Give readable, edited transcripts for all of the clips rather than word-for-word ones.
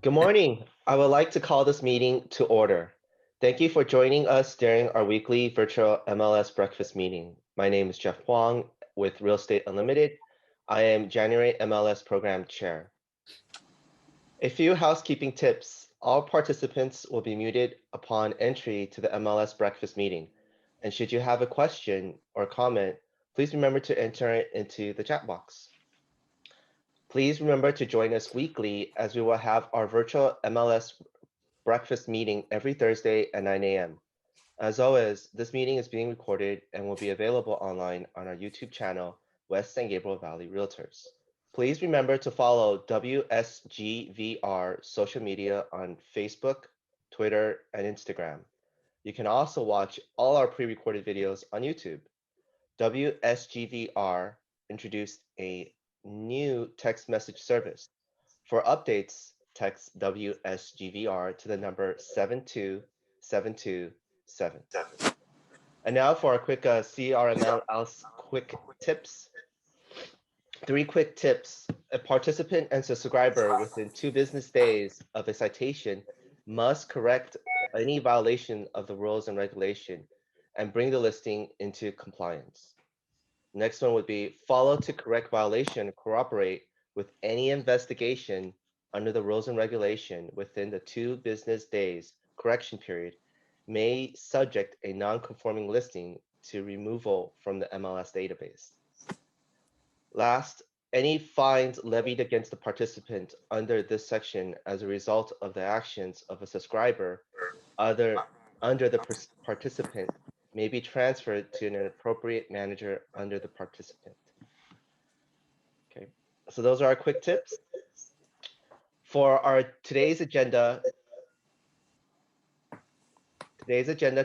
Good morning. I would like to call this meeting to order. Thank you for joining us during our weekly virtual MLS breakfast meeting. My name is Jeff Huang with Real Estate Unlimited. I am January MLS Program Chair. A few housekeeping tips. All participants will be muted upon entry to the MLS breakfast meeting. And should you have a question or comment, please remember to enter it into the chat box. Please remember to join us weekly as we will have our virtual MLS breakfast meeting every Thursday at 9 a.m. As always, this meeting is being recorded and will be available online on our YouTube channel, West San Gabriel Valley Realtors. Please remember to follow WSGVR social media on Facebook, Twitter, and Instagram. You can also watch all our pre-recorded videos on YouTube. WSGVR introduced a new text message service. For updates, text WSGVR to the number 72727. And now for our quick CRML quick tips. 3 quick tips. A participant and subscriber within 2 business days of a citation must correct any violation of the rules and regulation and bring the listing into compliance. Next one would be follow to correct violation, cooperate with any investigation under the rules and regulation within the 2 business days correction period may subject a non-conforming listing to removal from the MLS database. Last, any fines levied against the participant under this section as a result of the actions of a subscriber under the participant may be transferred to an appropriate manager under the participant. Okay, so those are our quick tips. For our today's agenda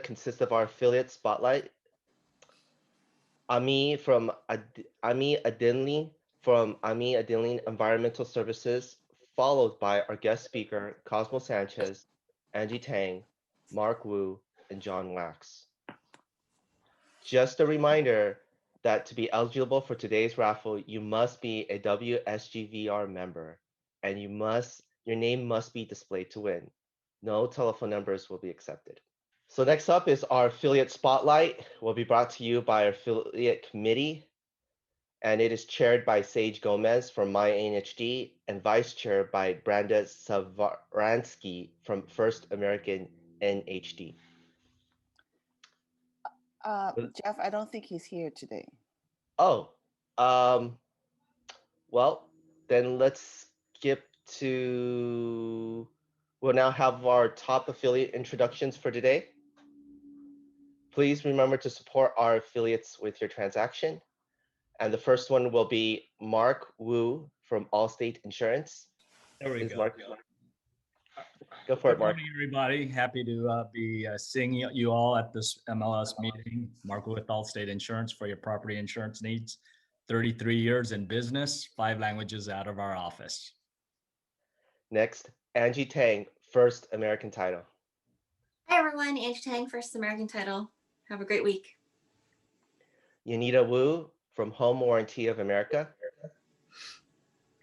consists of our affiliate spotlight. Ami Adinli from Ami Adinli Environmental Services, followed by our guest speaker, Cosmo Sanchez, Angie Tang, Mark Wu, and Jon Wax. Just a reminder that to be eligible for today's raffle, you must be a WSGVR member, and your name must be displayed to win. No telephone numbers will be accepted. So next up is our affiliate spotlight. Will be brought to you by our affiliate committee, and it is chaired by Sage Gomez from NHD and vice chair by Brenda Savransky from First American NHD. Jeff, I don't think he's here today. Oh, well, then let's skip to, we'll now have our top affiliate introductions for today. Please remember to support our affiliates with your transaction. And the first one will be Mark Wu from Allstate Insurance. There we go. Mark. Go for it, Mark. Good morning, everybody. Happy to be seeing you all at this MLS meeting. Mark with Allstate Insurance for your property insurance needs. 33 years in business, 5 languages out of our office. Next, Angie Tang, First American Title. Hi, everyone. Angie Tang, First American Title. Have a great week. Yanita Wu from Home Warranty of America.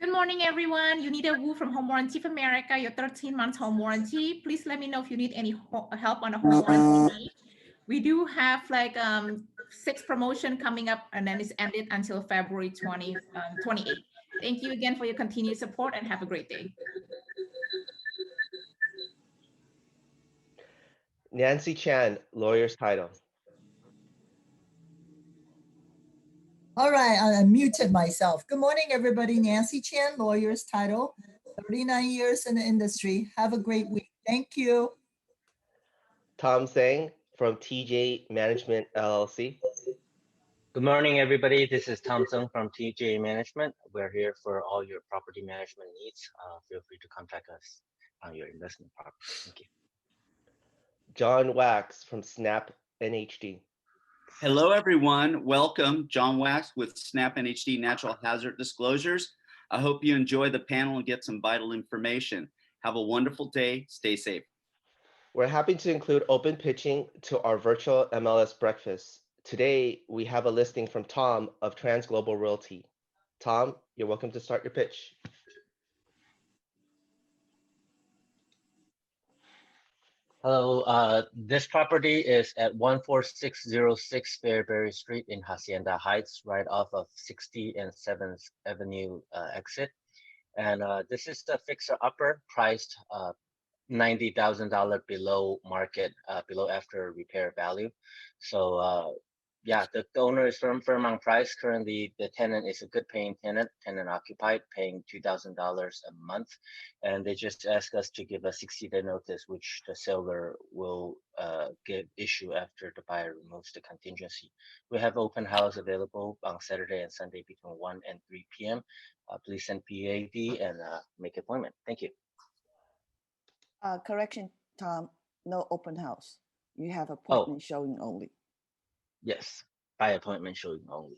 Good morning, everyone. Unita Wu from Home Warranty of America, your 13 months home warranty. Please let me know if you need any help on a home warranty. We do have like 6 promotion coming up, and then it's ended until February 28th. Thank you again for your continued support and have a great day. Nancy Chan, Lawyer's Title. All right, I muted myself. Good morning, everybody. Nancy Chan, Lawyer's Title, 39 years in the industry. Have a great week. Thank you. Tom Tsang from TJ Management, LLC. Good morning, everybody. This is Tom Tsang from TJ Management. We're here for all your property management needs. Feel free to contact us on your investment property. Thank you. Jon Wax from SnapNHD. Hello, everyone. Welcome. Jon Wax with SnapNHD Natural Hazard Disclosures. I hope you enjoy the panel and get some vital information. Have a wonderful day. Stay safe. We're happy to include open pitching to our virtual MLS breakfast. Today, we have a listing from Tom of Trans Global Realty. Tom, you're welcome to start your pitch. Hello, this property is at 14606 Fairbury Street in Hacienda Heights, right off of 60 and 7th Avenue exit. And this is the fixer-upper priced $90,000 below market, below after repair value. So yeah, the owner is firm on price. Currently, the tenant is a good paying tenant occupied, paying $2,000 a month. And they just ask us to give a 60-day notice, which the seller will issue after the buyer removes the contingency. We have open house available on Saturday and Sunday between 1 and 3 p.m. Please send PAD and make appointment. Thank you. Correction, Tom, no open house. You have appointment showing only. Yes, by appointment showing only.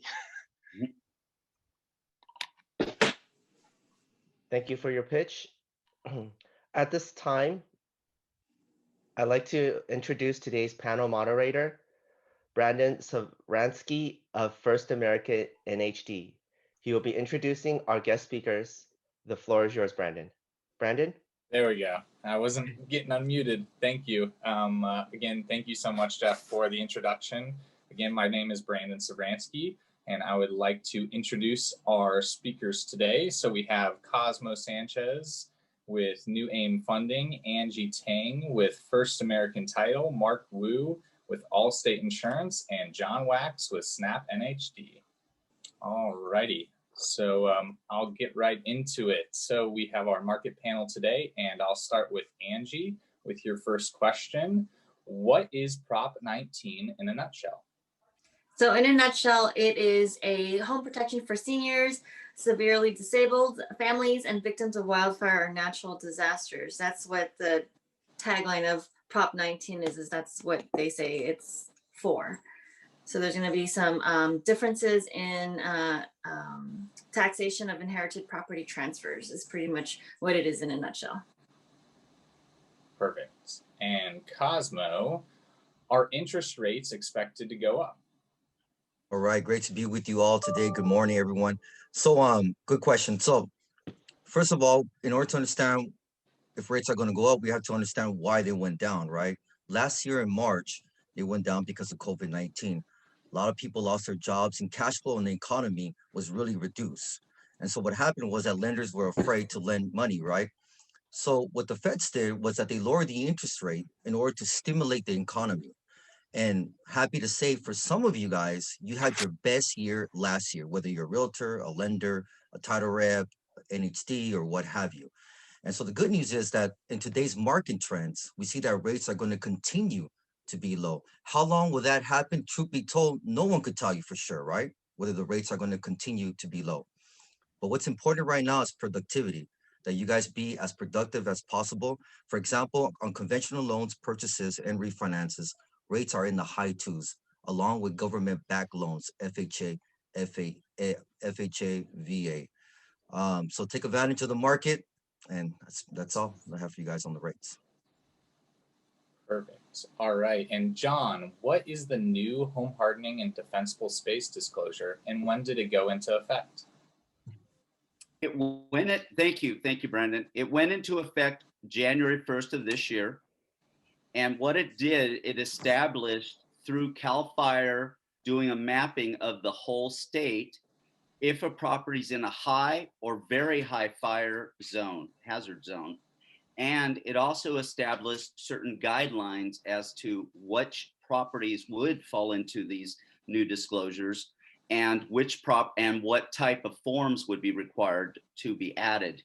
Thank you for your pitch. At this time, I'd like to introduce today's panel moderator, Brandon Savransky of First American NHD. He will be introducing our guest speakers. The floor is yours, Brandon. Brandon? There we go. I wasn't getting unmuted. Thank you. Again, thank you so much, Jeff, for the introduction. Again, my name is Brandon Savransky, and I would like to introduce our speakers today. So we have Cosmo Sanchez with New Aim Funding, Angie Tang with First American Title, Mark Wu with Allstate Insurance, and Jon Wax with SnapNHD. All righty. So I'll get right into it. So we have our market panel today, and I'll start with Angie with your first question. What is Prop 19 in a nutshell? So in a nutshell, it is a home protection for seniors, severely disabled families, and victims of wildfire or natural disasters. That's what the tagline of Prop 19 is that's what they say it's for. So there's going to be some differences in taxation of inherited property transfers is pretty much what it is in a nutshell. Perfect. And Cosmo, are interest rates expected to go up? All right, great to be with you all today. Good morning, everyone. So, good question. So, first of all, in order to understand if rates are going to go up, we have to understand why they went down, right? Last year in March, they went down because of COVID-19. A lot of people lost their jobs and cash flow in the economy was really reduced. And so what happened was that lenders were afraid to lend money, right? So what the Feds did was that they lowered the interest rate in order to stimulate the economy. And happy to say for some of you guys, you had your best year last year, whether you're a realtor, a lender, a title rep, NHD, or what have you. And so the good news is that in today's market trends, we see that rates are going to continue to be low. How long will that happen? Truth be told, no one could tell you for sure, right? Whether the rates are going to continue to be low. But what's important right now is productivity, that you guys be as productive as possible. For example, on conventional loans, purchases, and refinances, rates are in the high 2s, along with government-backed loans, FHA, VA. So take advantage of the market, and that's all I have for you guys on the rates. Perfect. All right. And John, what is the new home hardening and defensible space disclosure, and when did it go into effect? Thank you, Brandon. It went into effect January 1st of this year. And what it did, it established through CAL FIRE doing a mapping of the whole state, if a property's in a high or very high fire zone, hazard zone. And it also established certain guidelines as to which properties would fall into these new disclosures and what type of forms would be required to be added.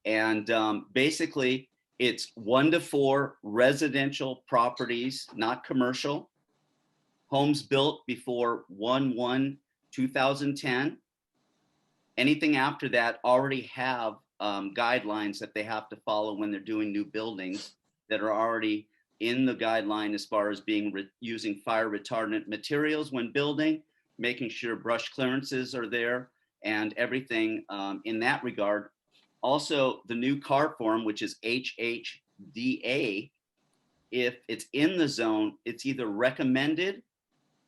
And basically, it's 1 to 4 residential properties, not commercial, homes built before 1/1/2010. Anything after that already have guidelines that they have to follow when they're doing new buildings that are already in the guideline as far as using fire retardant materials when building, making sure brush clearances are there and everything in that regard. Also, the new CAR form, which is HHDA, if it's in the zone, it's either recommended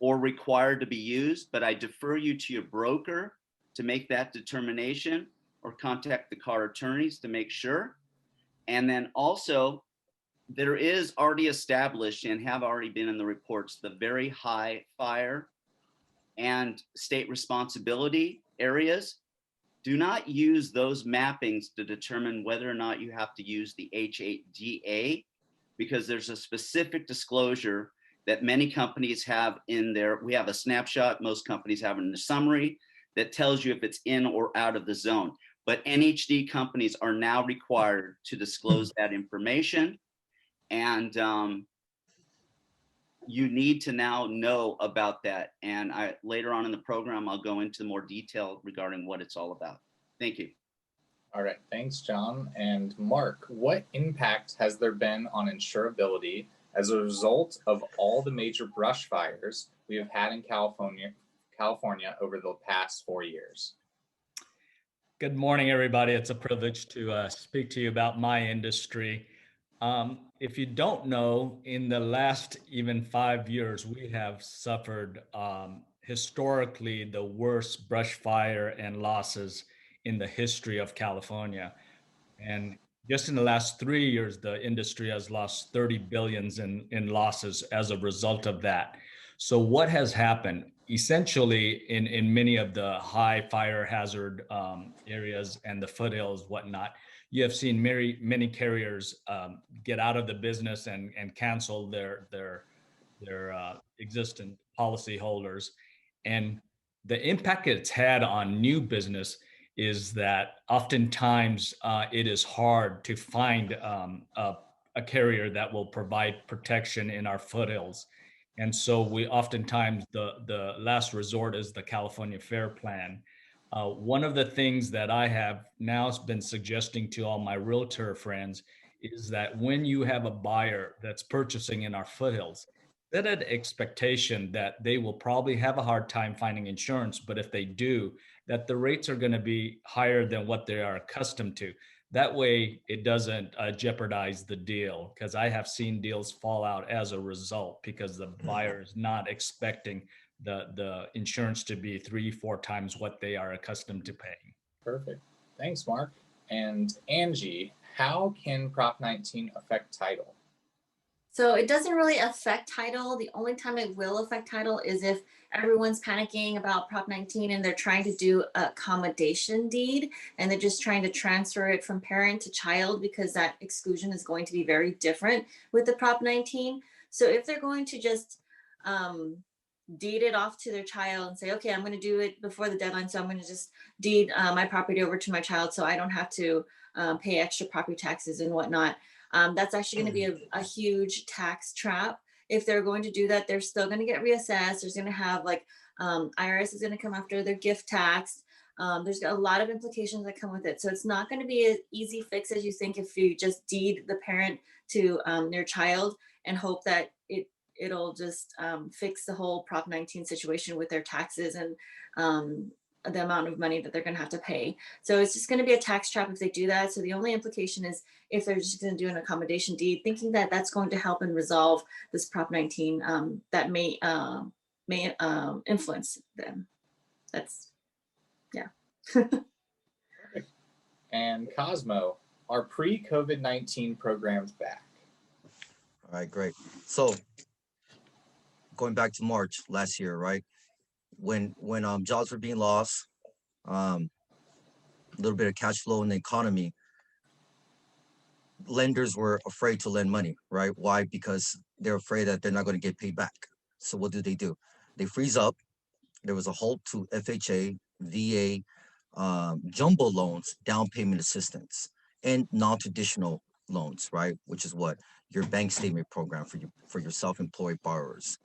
or required to be used, but I defer you to your broker to make that determination or contact the CAR attorneys to make sure. And then also, there is already established and have already been in the reports, the very high fire and state responsibility areas. Do not use those mappings to determine whether or not you have to use the H8DA, because there's a specific disclosure that many companies have in there. We have a snapshot, most companies have in the summary that tells you if it's in or out of the zone. But NHD companies are now required to disclose that information. And you need to now know about that. And later on in the program, I'll go into more detail regarding what it's all about. Thank you. All right, thanks, John. And Mark, what impact has there been on insurability as a result of all the major brush fires we have had in California over the past 4 years? Good morning, everybody. It's a privilege to speak to you about my industry. If you don't know, in the last even 5 years, we have suffered historically the worst brush fire and losses in the history of California. And just in the last 3 years, the industry has lost 30 billions in losses as a result of that. So what has happened? Essentially, in many of the high fire hazard areas and the foothills, whatnot, you have seen many carriers get out of the business and cancel their existing policy holders. And the impact it's had on new business is that oftentimes it is hard to find a carrier that will provide protection in our foothills. And so we oftentimes, the last resort is the California Fair Plan. One of the things that I have now been suggesting to all my realtor friends is that when you have a buyer that's purchasing in our foothills, set an expectation that they will probably have a hard time finding insurance, but if they do, that the rates are going to be higher than what they are accustomed to. That way it doesn't jeopardize the deal, because I have seen deals fall out as a result because the buyer is not expecting the insurance to be 3-4 times what they are accustomed to paying. Perfect. Thanks, Mark. And Angie, how can Prop 19 affect title? So it doesn't really affect title. The only time it will affect title is if everyone's panicking about Prop 19 and they're trying to do a accommodation deed and they're just trying to transfer it from parent to child, because that exclusion is going to be very different with the Prop 19. So if they're going to just deed it off to their child and say, okay, I'm going to do it before the deadline, so I'm going to just deed my property over to my child so I don't have to pay extra property taxes and whatnot. That's actually going to be a huge tax trap. If they're going to do that, they're still going to get reassessed. There's going to have like IRS is going to come after their gift tax. There's a lot of implications that come with it. So it's not going to be an easy fix as you think if you just deed the parent to their child and hope that it'll just fix the whole Prop 19 situation with their taxes and the amount of money that they're going to have to pay. So it's just going to be a tax trap if they do that. So the only implication is if they're just going to do an accommodation deed, thinking that that's going to help and resolve this Prop 19 that may influence them. That's, yeah. And Cosmo, are pre-COVID-19 programs back? All right, great. So going back to March last year, right? When jobs were being lost, a little bit of cash flow in the economy, lenders were afraid to lend money, right? Why? Because they're afraid that they're not going to get paid back. So what do? They freeze up. There was a halt to FHA, VA, jumbo loans, down payment assistance, and non-traditional loans, right? Which is what your bank statement program for your self-employed borrowers.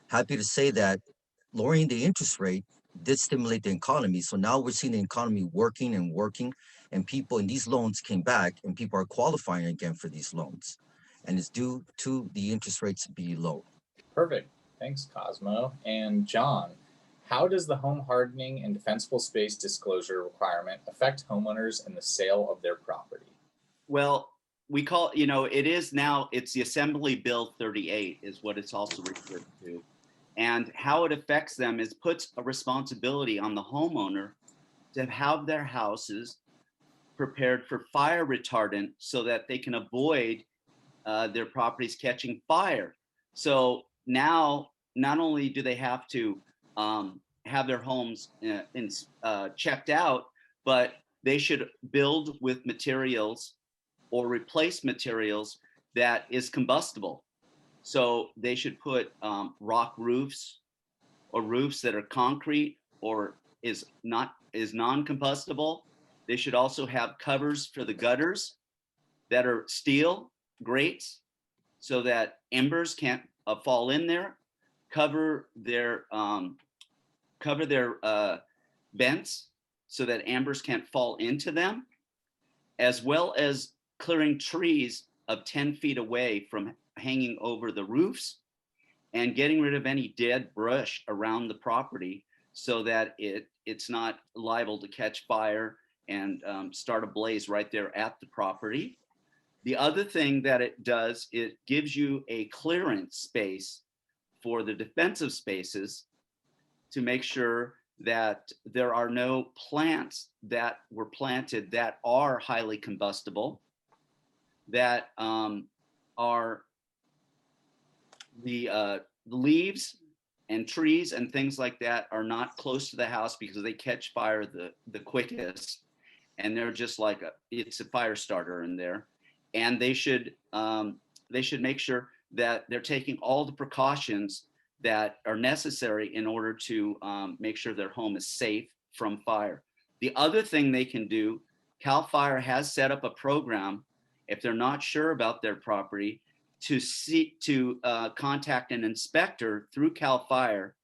Happy to say that lowering the interest rate did stimulate the economy. So now we're seeing the economy working, and people in these loans came back, and people are qualifying again for these loans. And it's due to the interest rates be low. Perfect. Thanks, Cosmo. And John, how does the home hardening and defensible space disclosure requirement affect homeowners in the sale of their property? Well, we call, it is now, it's the Assembly Bill 38 is what it's also referred to. And how it affects them is puts a responsibility on the homeowner to have their houses prepared for fire retardant so that they can avoid their properties catching fire. So now, not only do they have to have their homes checked out, but they should build with materials or replace materials that is combustible. So they should put rock roofs or roofs that are concrete or is non-combustible. They should also have covers for the gutters that are steel grates so that embers can't fall in there. Cover their vents so that embers can't fall into them, as well as clearing trees of 10 feet away from hanging over the roofs and getting rid of any dead brush around the property so that it's not liable to catch fire and start a blaze right there at the property. The other thing that it does, it gives you a clearance space for the defensive spaces to make sure that there are no plants that were planted that are highly combustible, that are the leaves and trees and things like that are not close to the house because they catch fire the quickest, and they're just like it's a fire starter in there. And they should make sure that they're taking all the precautions that are necessary in order to make sure their home is safe from fire. The other thing they can do, CAL FIRE has set up a program if they're not sure about their property to contact an inspector through CAL FIRE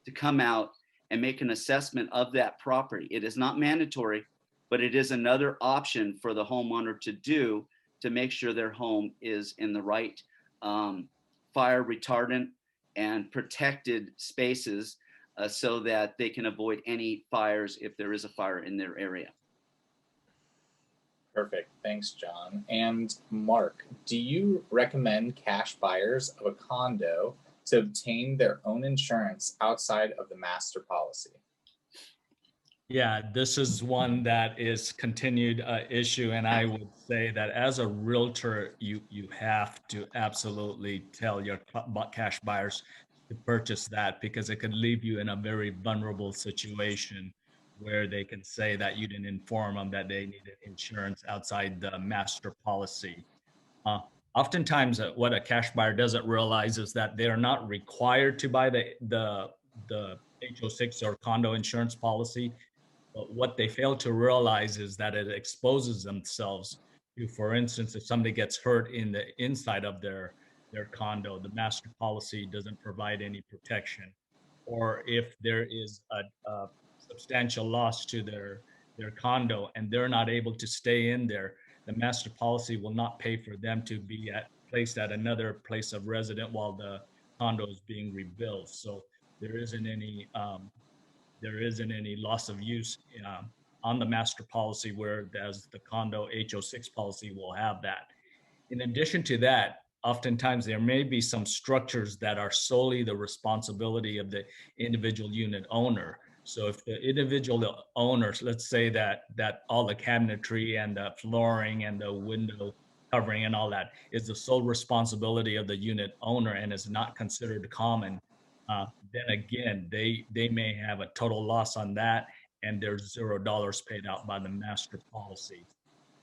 to come out and make an assessment of that property. It is not mandatory, but it is another option for the homeowner to do to make sure their home is in the right fire retardant and protected spaces so that they can avoid any fires if there is a fire in their area. Perfect. Thanks, John. And Mark, do you recommend cash buyers of a condo to obtain their own insurance outside of the master policy? Yeah, this is one that is continued issue, and I would say that as a realtor, you have to absolutely tell your cash buyers to purchase that, because it could leave you in a very vulnerable situation where they can say that you didn't inform them that they needed insurance outside the master policy. Oftentimes, what a cash buyer doesn't realize is that they are not required to buy the HO6 or condo insurance policy. But what they fail to realize is that it exposes themselves to, for instance, if somebody gets hurt in the inside of their condo, the master policy doesn't provide any protection. Or if there is a substantial loss to their condo and they're not able to stay in there, the master policy will not pay for them to be placed at another place of residence while the condo is being rebuilt. So there isn't any loss of use on the master policy, whereas the condo HO6 policy will have that. In addition to that, oftentimes there may be some structures that are solely the responsibility of the individual unit owner. So if the individual owners, let's say that all the cabinetry and the flooring and the window covering and all that is the sole responsibility of the unit owner and is not considered common, then again, they may have a total loss on that, and there's $0 paid out by the master policy.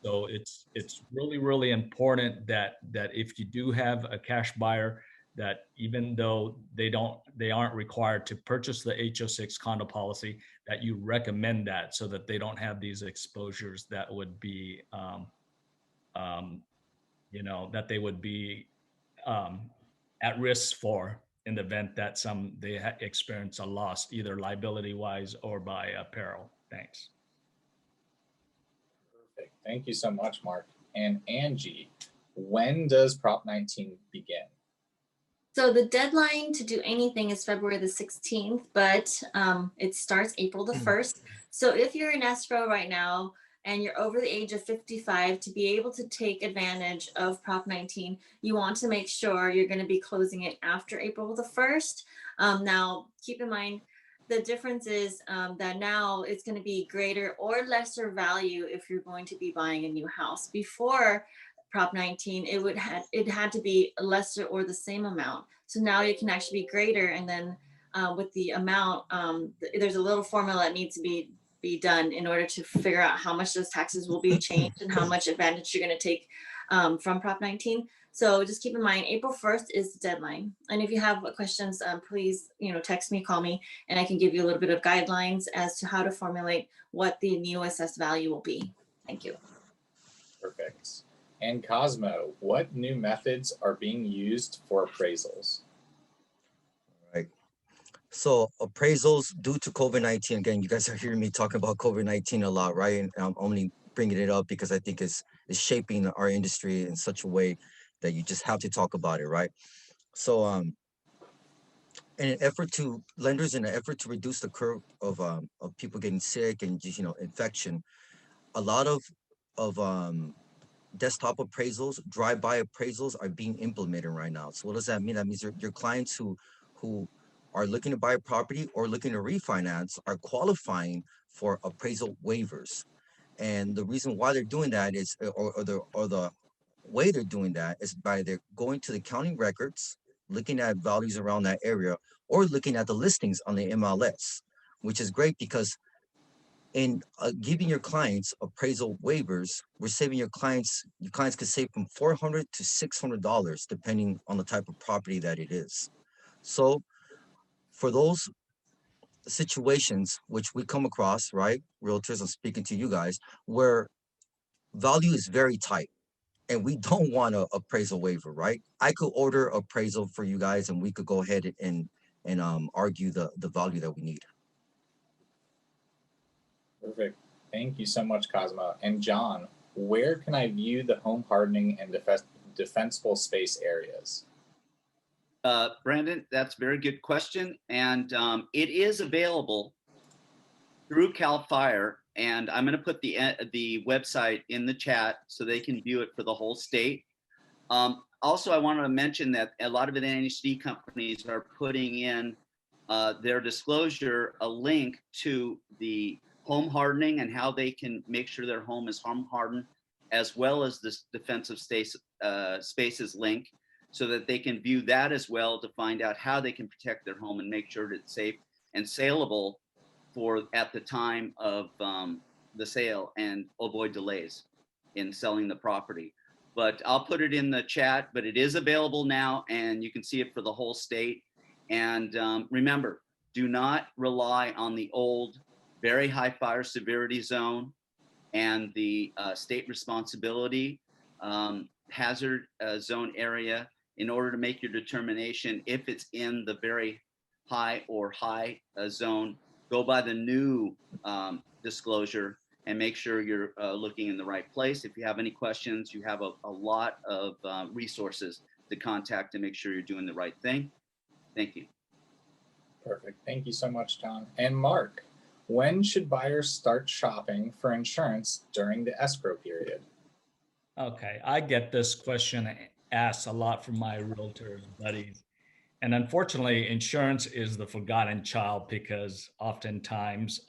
So it's really, really important that if you do have a cash buyer, that even though they aren't required to purchase the HO6 condo policy, that you recommend that so that they don't have these exposures that would be, that they would be at risk for, in the event that they experience a loss, either liability wise or by peril. Thanks. Perfect. Thank you so much, Mark. And Angie, when does Prop 19 begin? So the deadline to do anything is February the 16th, but it starts April the 1st. So if you're in escrow right now and you're over the age of 55, to be able to take advantage of Prop 19, you want to make sure you're going to be closing it after April the 1st. Now, keep in mind, the difference is that now it's going to be greater or lesser value if you're going to be buying a new house. Before, Prop 19, it had to be lesser or the same amount. So now it can actually be greater, and then with the amount, there's a little formula that needs to be done in order to figure out how much those taxes will be changed and how much advantage you're going to take from Prop 19. So just keep in mind, April 1st is the deadline. And if you have questions, please, text me, call me, and I can give you a little bit of guidelines as to how to formulate what the new assessed value will be. Thank you. Perfect. And Cosmo, what new methods are being used for appraisals? Right. So appraisals due to COVID-19, again, you guys are hearing me talk about COVID-19 a lot, right? And I'm only bringing it up because I think it's shaping our industry in such a way that you just have to talk about it, right? So lenders in an effort to reduce the curve of people getting sick and just, infection, a lot of desktop appraisals, drive-by appraisals are being implemented right now. So what does that mean? That means your clients who are looking to buy a property or looking to refinance are qualifying for appraisal waivers. And the reason why they're doing that is, or the way they're doing that is by they're going to the county records, looking at values around that area, or looking at the listings on the MLS, which is great because in giving your clients appraisal waivers, we're saving your clients could save from $400 to $600 depending on the type of property that it is. So for those situations which we come across, right, realtors, I'm speaking to you guys, where value is very tight and we don't want an appraisal waiver, right? I could order appraisal for you guys and we could go ahead and argue the value that we need. Perfect. Thank you so much, Cosmo. And John, where can I view the home hardening and defensible space areas? Brandon, that's a very good question. And it is available through CAL FIRE. And I'm going to put the website in the chat so they can view it for the whole state. Also, I want to mention that a lot of the NHD companies are putting in their disclosure a link to the home hardening and how they can make sure their home is home hardened, as well as this defensive spaces link, so that they can view that as well to find out how they can protect their home and make sure it's safe and saleable at the time of the sale and avoid delays in selling the property. But I'll put it in the chat, but it is available now and you can see it for the whole state. And remember, do not rely on the old, very high fire severity zone and the state responsibility hazard zone area in order to make your determination if it's in the very high or high zone. Go by the new disclosure and make sure you're looking in the right place. If you have any questions, you have a lot of resources to contact to make sure you're doing the right thing. Thank you. Perfect. Thank you so much, John. And Mark, when should buyers start shopping for insurance during the escrow period? Okay, I get this question asked a lot from my realtor buddies. And unfortunately, insurance is the forgotten child because oftentimes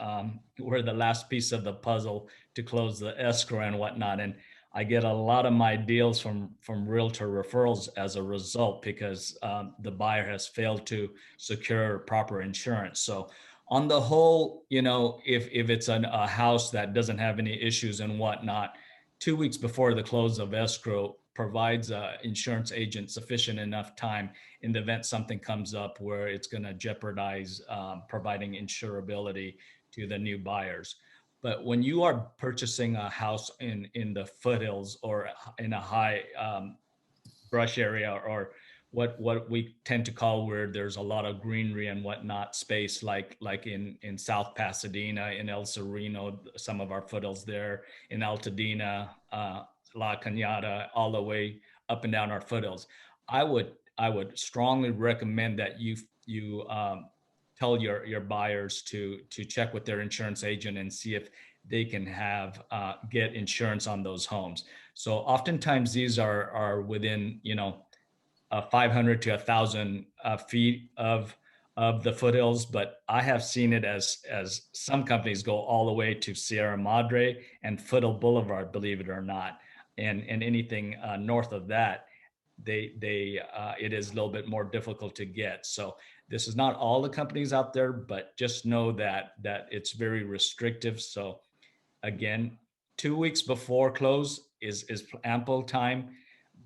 we're the last piece of the puzzle to close the escrow and whatnot. And I get a lot of my deals from realtor referrals as a result because the buyer has failed to secure proper insurance. So on the whole, if it's a house that doesn't have any issues and whatnot, 2 weeks before the close of escrow provides an insurance agent sufficient enough time in the event something comes up where it's going to jeopardize providing insurability to the new buyers. But when you are purchasing a house in the foothills or in a high brush area or what we tend to call where there's a lot of greenery and whatnot space, like in South Pasadena, in El Sereno, some of our foothills there, in Altadena, La Cañada, all the way up and down our foothills. I would strongly recommend that you tell your buyers to check with their insurance agent and see if they can get insurance on those homes. So oftentimes these are within 500 to 1,000 feet of the foothills, but I have seen it as some companies go all the way to Sierra Madre and Foothill Boulevard, believe it or not. and anything north of that, it is a little bit more difficult to get. So this is not all the companies out there, but just know that it's very restrictive. So again, 2 weeks before close is ample time.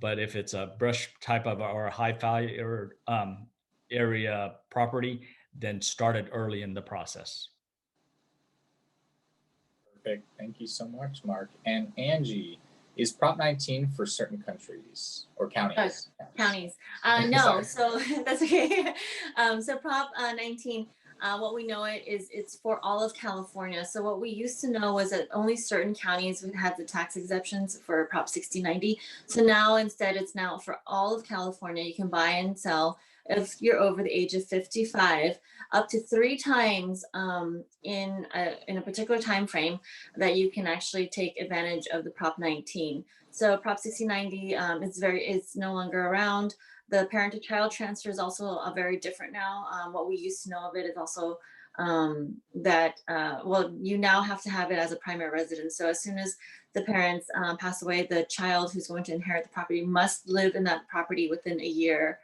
But if it's a brush type of or a high fire area property, then start it early in the process. Perfect. Thank you so much, Mark. And Angie, is Prop 19 for certain countries or counties? Counties. No, so that's okay. So Prop 19, what we know it's for all of California. So what we used to know was that only certain counties would have the tax exemptions for Prop 6090. So now instead it's now for all of California. You can buy and sell if you're over the age of 55, up to 3 times in a particular time frame that you can actually take advantage of the Prop 19. So Prop 6090 it's no longer around. The parent to child transfer is also very different now. What we used to know of it is also well, you now have to have it as a primary residence. So as soon as the parents pass away, the child who's going to inherit the property must live in that property within a year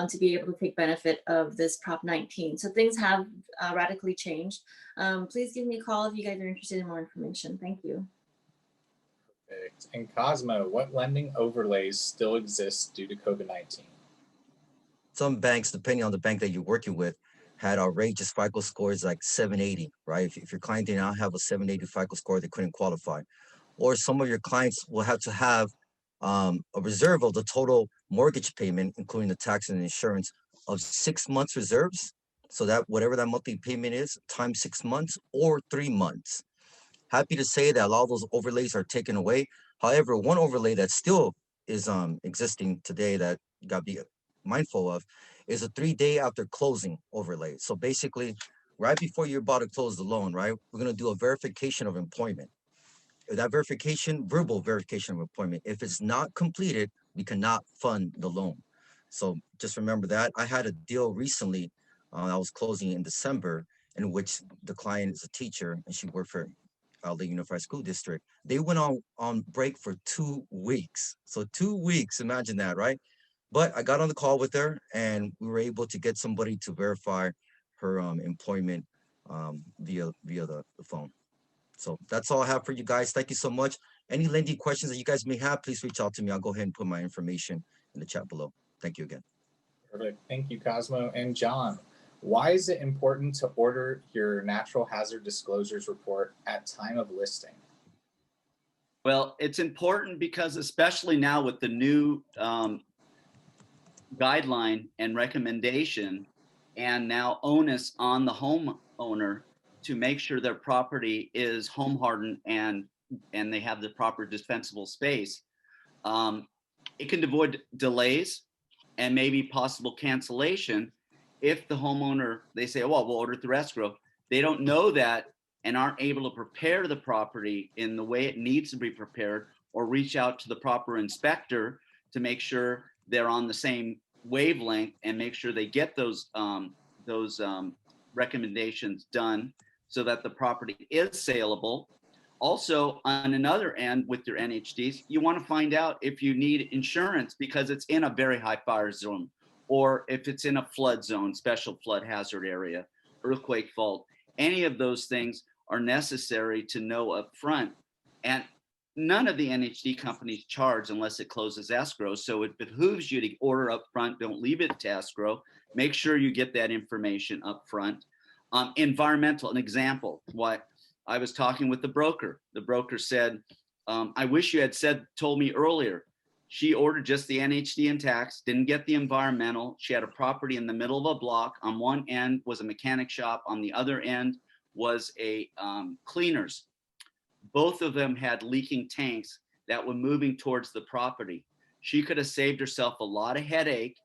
to be able to take benefit of this Prop 19. So things have radically changed. Please give me a call if you guys are interested in more information. Thank you. Perfect. And Cosmo, what lending overlays still exist due to COVID-19? Some banks, depending on the bank that you're working with, had outrageous FICO scores like 780, right? If your client did not have a 780 FICO score, they couldn't qualify. Or some of your clients will have to have a reserve of the total mortgage payment, including the tax and insurance, of 6 months reserves. So that whatever that monthly payment is, times 6 months or 3 months. Happy to say that a lot of those overlays are taken away. However, one overlay that still is existing today that you got to be mindful of is a 3-day after closing overlay. So basically, right before you're about to close the loan, right, we're going to do a verification of employment. That verification, verbal verification of employment, if it's not completed, we cannot fund the loan. So just remember that. I had a deal recently, I was closing in December, in which the client is a teacher and she worked for Allstate Unified School District. They went on break for 2 weeks. So 2 weeks, imagine that, right? But I got on the call with her and we were able to get somebody to verify her employment via the phone. So that's all I have for you guys. Thank you so much. Any lending questions that you guys may have, please reach out to me. I'll go ahead and put my information in the chat below. Thank you again. Perfect. Thank you, Cosmo. And John, why is it important to order your natural hazard disclosures report at time of listing? Well, it's important because especially now with the new guideline and recommendation and now onus on the homeowner to make sure their property is home hardened and they have the proper defensible space, it can avoid delays and maybe possible cancellation if the homeowner, they say, oh, well, we'll order through escrow. They don't know that and aren't able to prepare the property in the way it needs to be prepared or reach out to the proper inspector to make sure they're on the same wavelength and make sure they get those recommendations done so that the property is saleable. Also, on another end with your NHDs, you want to find out if you need insurance because it's in a very high fire zone, or if it's in a flood zone, special flood hazard area, earthquake fault. Any of those things are necessary to know up front. And none of the NHD companies charge unless it closes escrow. So it behooves you to order up front. Don't leave it to escrow. Make sure you get that information up front. Environmental, an example, what I was talking with the broker. The broker said, I wish you had told me earlier. She ordered just the NHD and tax, didn't get the environmental. She had a property in the middle of a block. On one end was a mechanic shop. On the other end was a cleaners. Both of them had leaking tanks that were moving towards the property. She could have saved herself a lot of headache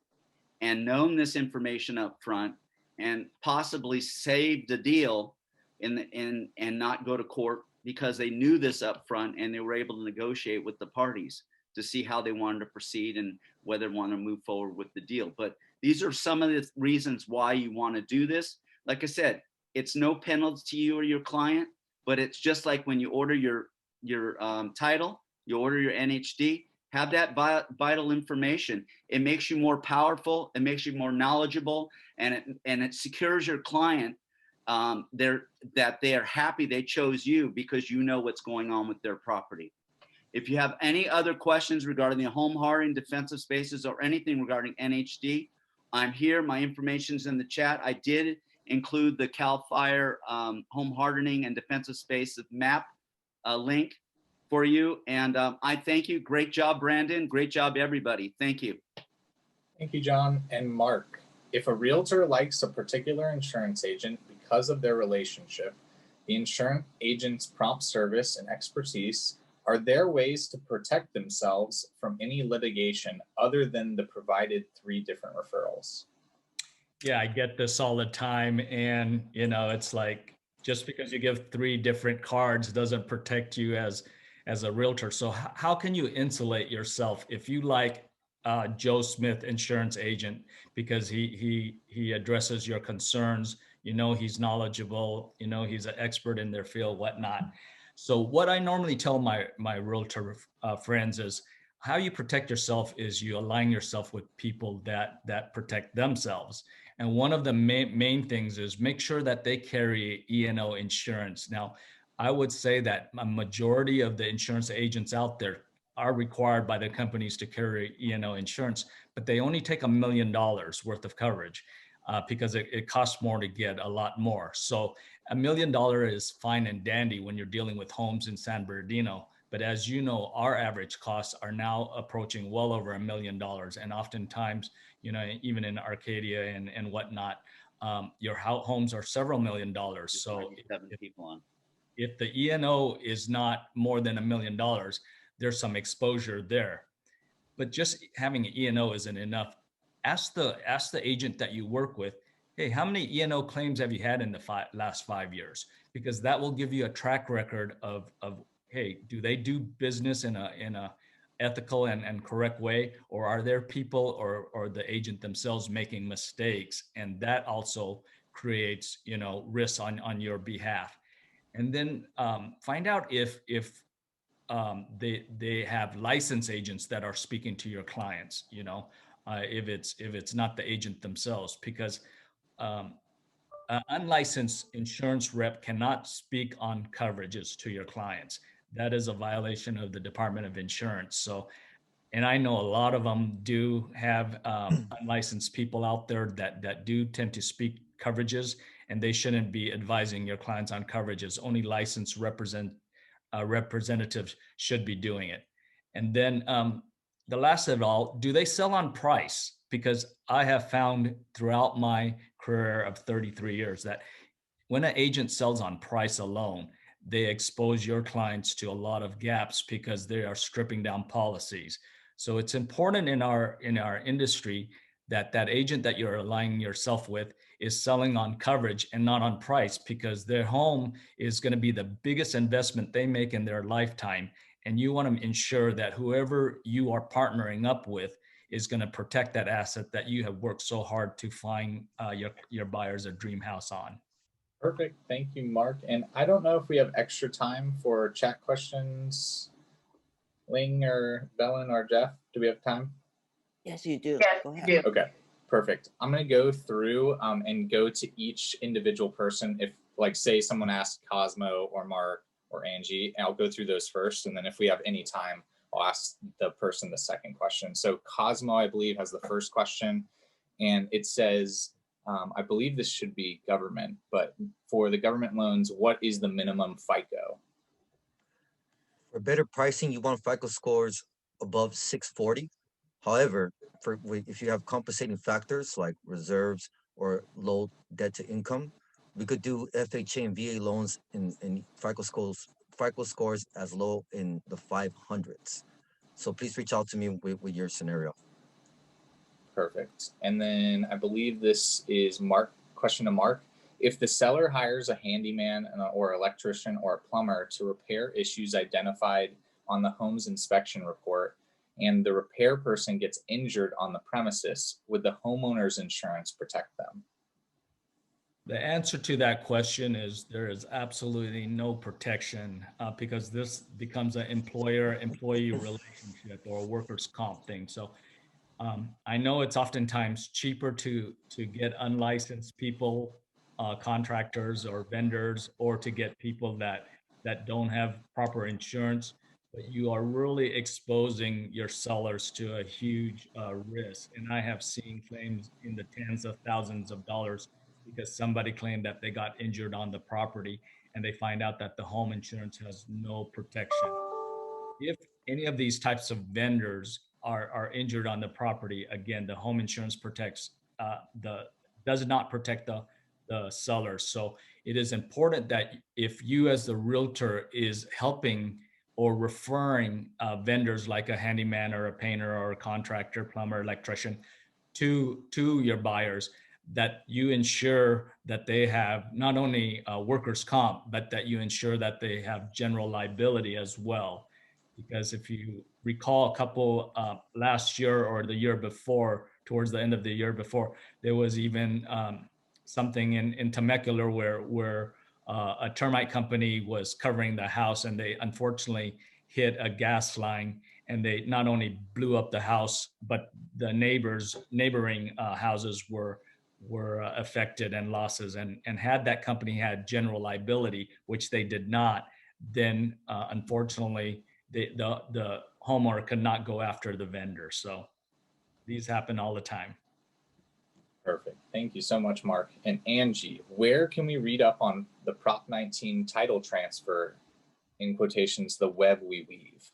and known this information up front and possibly saved the deal and not go to court because they knew this up front and they were able to negotiate with the parties to see how they wanted to proceed and whether they want to move forward with the deal. But these are some of the reasons why you want to do this. Like I said, it's no penalty to you or your client, but it's just like when you order your title, you order your NHD, have that vital information. It makes you more powerful, it makes you more knowledgeable, and it secures your client that they are happy they chose you because you know what's going on with their property. If you have any other questions regarding the home hardening, defensive spaces, or anything regarding NHD, I'm here. My information's in the chat. I did include the CAL FIRE home hardening and defensive spaces map link for you. And I thank you. Great job, Brandon. Great job, everybody. Thank you. Thank you, John and Mark. If a realtor likes a particular insurance agent because of their relationship, the insurance agent's prompt service and expertise, are there ways to protect themselves from any litigation other than the provided 3 different referrals? Yeah, I get this all the time. And, you know, it's like, just because you give 3 different cards doesn't protect you as a realtor. So how can you insulate yourself if you like Joe Smith insurance agent because he addresses your concerns, you know, he's knowledgeable, you know, he's an expert in their field, whatnot. So what I normally tell my realtor friends is how you protect yourself is you align yourself with people that protect themselves. And one of the main things is make sure that they carry E&O insurance. Now, I would say that a majority of the insurance agents out there are required by the companies to carry E&O insurance, but they only take $1 million worth of coverage because it costs more to get a lot more. So $1 million is fine and dandy when you're dealing with homes in San Bernardino. But as you know, our average costs are now approaching well over $1 million. And oftentimes, you know, even in Arcadia and whatnot, your homes are several $1 million. So if the E&O is not more than $1 million, there's some exposure there. But just having an E&O isn't enough. Ask the agent that you work with, hey, how many E&O claims have you had in the last 5 years? Because that will give you a track record of hey, do they do business in a ethical and correct way, or are there people or the agent themselves making mistakes? And that also creates, you know, risks on your behalf. And then find out if they have licensed agents that are speaking to your clients, you know, if it's not the agent themselves, because unlicensed insurance rep cannot speak on coverages to your clients. That is a violation of the Department of Insurance. So, and I know a lot of them do have unlicensed people out there that do tend to speak coverages, and they shouldn't be advising your clients on coverages. Only licensed representatives should be doing it. And then the last of it all, do they sell on price? Because I have found throughout my career of 33 years that when an agent sells on price alone, they expose your clients to a lot of gaps because they are stripping down policies. So it's important in our industry that agent that you're aligning yourself with is selling on coverage and not on price, because their home is going to be the biggest investment they make in their lifetime. And you want to ensure that whoever you are partnering up with is going to protect that asset that you have worked so hard to find your buyers a dream house on. Perfect. Thank you, Mark. And I don't know if we have extra time for chat questions. Ling or Belen or Jeff, do we have time? Yes, you do. Yes, Go you ahead. do. Okay, perfect. I'm going to go through and go to each individual person. If, like, say someone asked Cosmo or Mark or Angie, I'll go through those first. And then if we have any time, I'll ask the person the second question. So Cosmo, I believe, has the first question. And it says, I believe this should be government, but for the government loans, what is the minimum FICO? For better pricing, you want FICO scores above 640. However, if you have compensating factors like reserves or low debt to income, we could do FHA and VA loans in FICO scores as low in the 500s. So please reach out to me with your scenario. Perfect. And then I believe this is Mark. Question to Mark. If the seller hires a handyman or electrician or a plumber to repair issues identified on the home's inspection report, and the repair person gets injured on the premises, would the homeowner's insurance protect them? The answer to that question is there is absolutely no protection because this becomes an employer-employee relationship or a workers' comp thing. So I know it's oftentimes cheaper to get unlicensed people, contractors or vendors, or to get people that don't have proper insurance, but you are really exposing your sellers to a huge risk. And I have seen claims in the tens of thousands of dollars because somebody claimed that they got injured on the property and they find out that the home insurance has no protection. If any of these types of vendors are injured on the property, again, the home insurance protects does not protect the seller. So it is important that if you as the realtor is helping or referring vendors like a handyman or a painter or a contractor, plumber, electrician to your buyers, that you ensure that they have not only workers' comp, but that you ensure that they have general liability as well. Because if you recall a couple last year or the year before, towards the end of the year before, there was even something in Temecula where a termite company was covering the house and they unfortunately hit a gas line and they not only blew up the house, but the neighboring houses were affected and losses. And had that company had general liability, which they did not, then unfortunately the homeowner could not go after the vendor. So these happen all the time. Perfect. Thank you so much, Mark. And Angie, where can we read up on the Prop 19 title transfer, in quotations, the web we weave?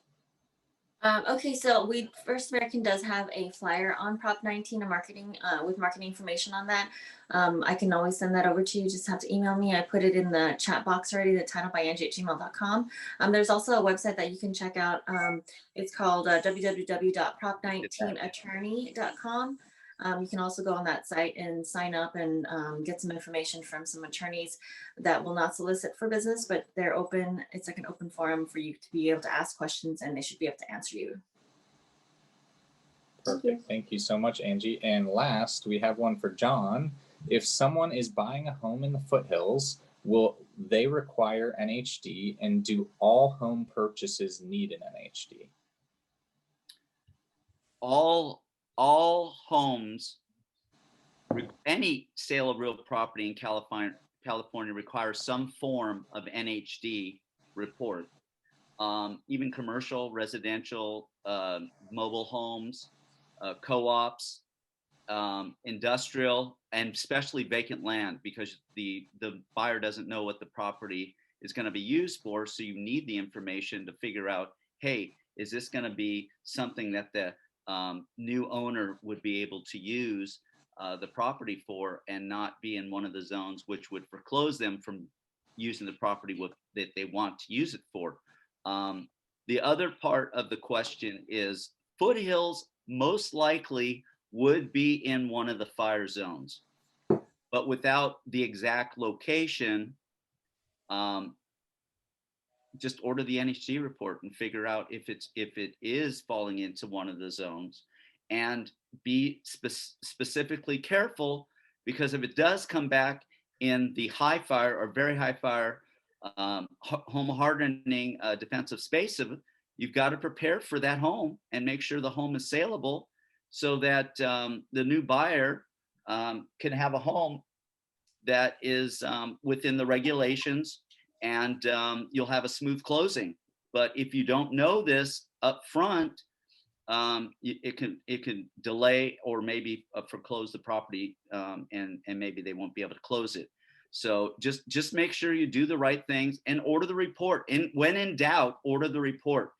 Okay, so First American does have a flyer on Prop 19 and marketing with marketing information on that. I can always send that over to you. Just have to email me. I put it in the chat box already, the title by Angie@gmail.com. There's also a website that you can check out. It's called www.prop19attorney.com. You can also go on that site and sign up and get some information from some attorneys that will not solicit for business, but they're open. It's like an open forum for you to be able to ask questions and they should be able to answer you. Perfect. Thank you so much, Angie. And last, we have one for John. If someone is buying a home in the foothills, will they require NHD, and do all home purchases need an NHD? All homes, any sale of real property in California requires some form of NHD report. Even commercial, residential, mobile homes, co-ops, industrial, and especially vacant land, because the buyer doesn't know what the property is going to be used for. So you need the information to figure out, hey, is this going to be something that the new owner would be able to use the property for and not be in one of the zones which would foreclose them from using the property that they want to use it for. The other part of the question is foothills most likely would be in one of the fire zones, but without the exact location, just order the NHD report and figure out if it is falling into one of the zones, and be specifically careful, because if it does come back in the high fire or very high fire home hardening defensive space, you've got to prepare for that home and make sure the home is saleable so that the new buyer can have a home that is within the regulations, and you'll have a smooth closing. But if you don't know this up front, it can delay or maybe foreclose the property, and maybe they won't be able to close it. So just make sure you do the right things and order the report. And when in doubt, order the report.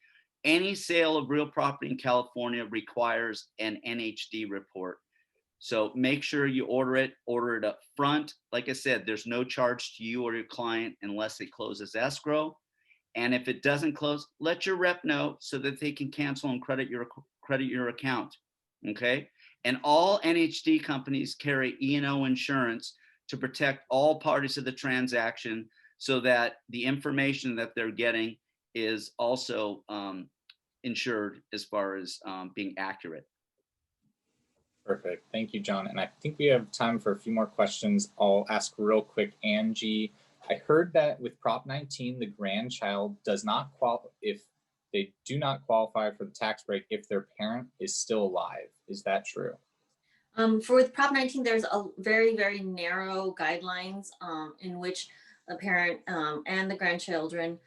Any sale of real property in California requires an NHD report. So make sure you order it up front. Like I said, there's no charge to you or your client unless it closes escrow. And if it doesn't close, let your rep know so that they can cancel and credit your account. Okay. And all NHD companies carry E&O insurance to protect all parties of the transaction, so that the information that they're getting is also insured as far as being accurate. Perfect. Thank you, John. And I think we have time for a few more questions. I'll ask real quick, Angie. I heard that with Prop 19, the grandchild does not qualify if they do not qualify for the tax break if their parent is still alive. Is that true? For with Prop 19, there's a very, very narrow guidelines in which a parent and the grandchildren,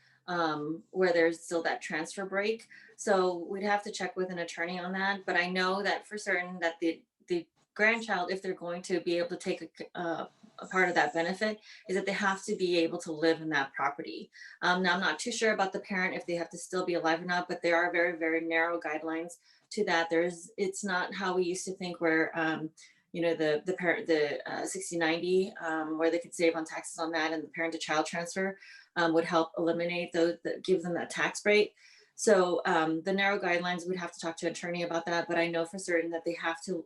where there's still that transfer break. So we'd have to check with an attorney on that. But I know that for certain that the grandchild, if they're going to be able to take a part of that benefit, is that they have to be able to live in that property. Now, I'm not too sure about the parent, if they have to still be alive or not, but there are very, very narrow guidelines to that. It's not how we used to think where, you know, the parent, the 60/90, where they could save on taxes on that, and the parent to child transfer would help eliminate those, that give them that tax break. So the narrow guidelines, we'd have to talk to an attorney about that, but I know for certain that they have to,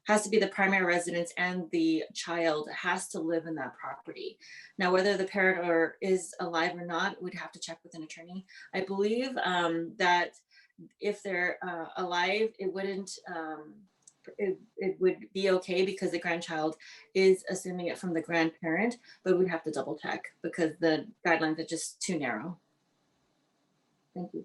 has to be the primary residence, and the child has to live in that property. Now, whether the parent is alive or not, we'd have to check with an attorney. I believe that if they're alive, it wouldn't, it would be okay because the grandchild is assuming it from the grandparent, but we'd have to double check because the guidelines are just too narrow. Thank you.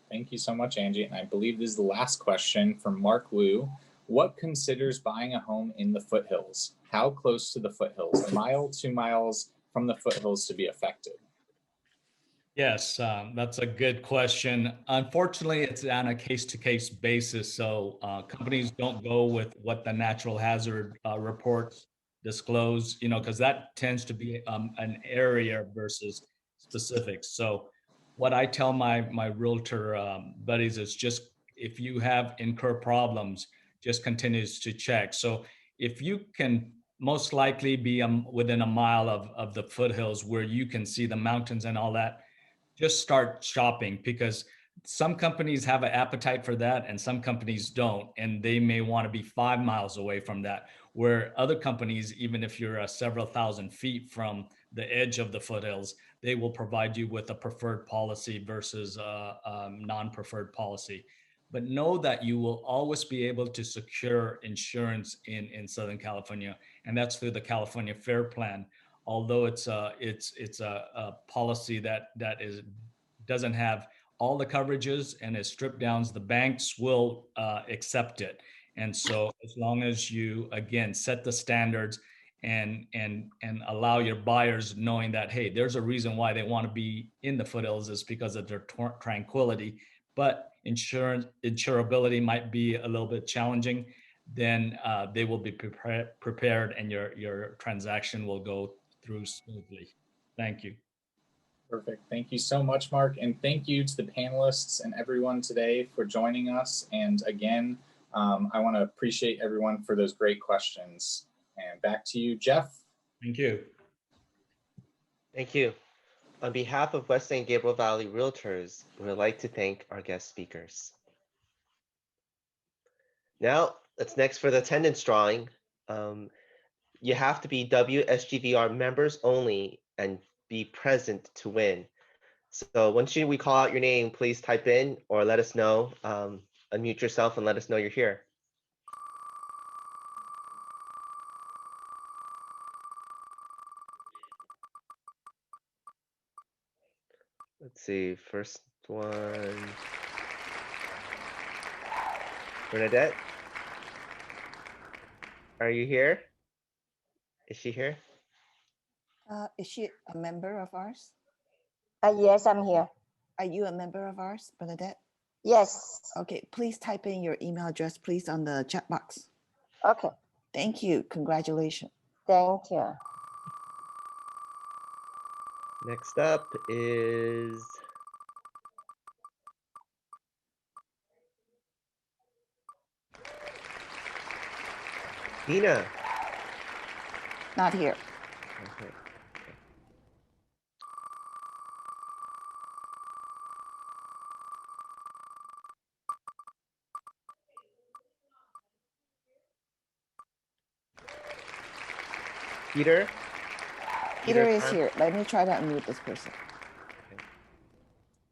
Thank you so much, Angie. And I believe this is the last question from Mark Wu. What considers buying a home in the foothills? How close to the foothills? A mile, 2 miles from the foothills to be affected? Yes, that's a good question. Unfortunately, it's on a case-to-case basis. So companies don't go with what the natural hazard reports disclose, you know, because that tends to be an area versus specifics. So what I tell my realtor buddies is just, if you have incur problems, just continues to check. So if you can most likely be within a mile of the foothills where you can see the mountains and all that, just start shopping, because some companies have an appetite for that and some companies don't, and they may want to be 5 miles away from that, where other companies, even if you're several thousand feet from the edge of the foothills, they will provide you with a preferred policy versus a non-preferred policy. But know that you will always be able to secure insurance in Southern California, and that's through the California Fair Plan. Although it's a policy that doesn't have all the coverages and it stripped down, the banks will accept it. And so as long as you, again, set the standards and allow your buyers knowing that, hey, there's a reason why they want to be in the foothills, is because of their tranquility, but insurability might be a little bit challenging, then they will be prepared and your transaction will go through smoothly. Thank you. Perfect. Thank you so much, Mark. And thank you to the panelists and everyone today for joining us. And again, I want to appreciate everyone for those great questions. And back to you, Jeff. Thank you. Thank you. On behalf of West and Gabriel Valley Realtors, we would like to thank our guest speakers. Now, that's next for the attendance drawing. You have to be WSGVR members only and be present to win. So once we call out your name, please type in or let us know, unmute yourself and let us know you're here. Let's see, first one. Bernadette, are you here? Is she here? Is she a member of ours? Yes, I'm here. Are you a member of ours, Bernadette? Yes. Okay, please type in your email address, please, on the chat box. Okay. Thank you. Congratulations. Thank you. Next up is Dina. Not here. Okay. Peter? Peter is Cam? here. Let me try to unmute this person. Okay.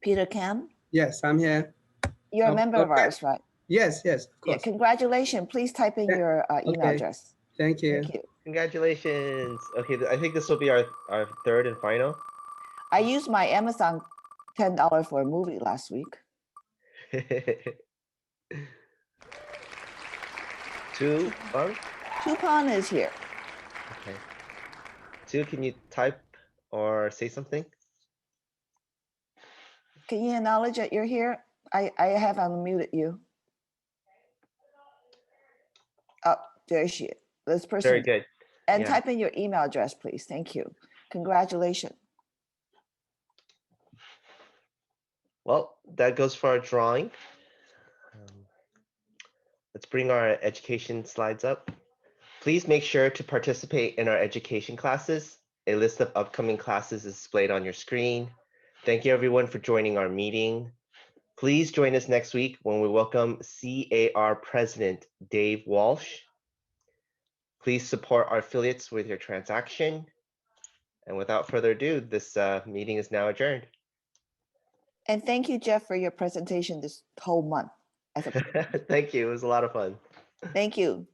Peter Cam, Yes, I'm here. you're a member of Okay. ours, right? Yes, of Yeah, course. congratulations. Please type in your email okay. address. Thank you. Thank you. Congratulations. Okay, I think this will be our third and final. I used my Amazon $10 for a movie last week. Tupon is here. Okay. Two, can you type or say something? Can you acknowledge that you're here? I have unmuted you. Oh, there she is. This person. Very good. And Yeah. type in your email address, please. Thank you. Congratulations. Well, that goes for our drawing. Let's bring our education slides up. Please make sure to participate in our education classes. A list of upcoming classes is displayed on your screen. Thank you everyone for joining our meeting. Please join us next week when we welcome CAR President Dave Walsh. Please support our affiliates with your transaction. And without further ado, this meeting is now adjourned. And thank you, Jeff, for your presentation this whole month. Thank you. It was a lot of fun. Thank you.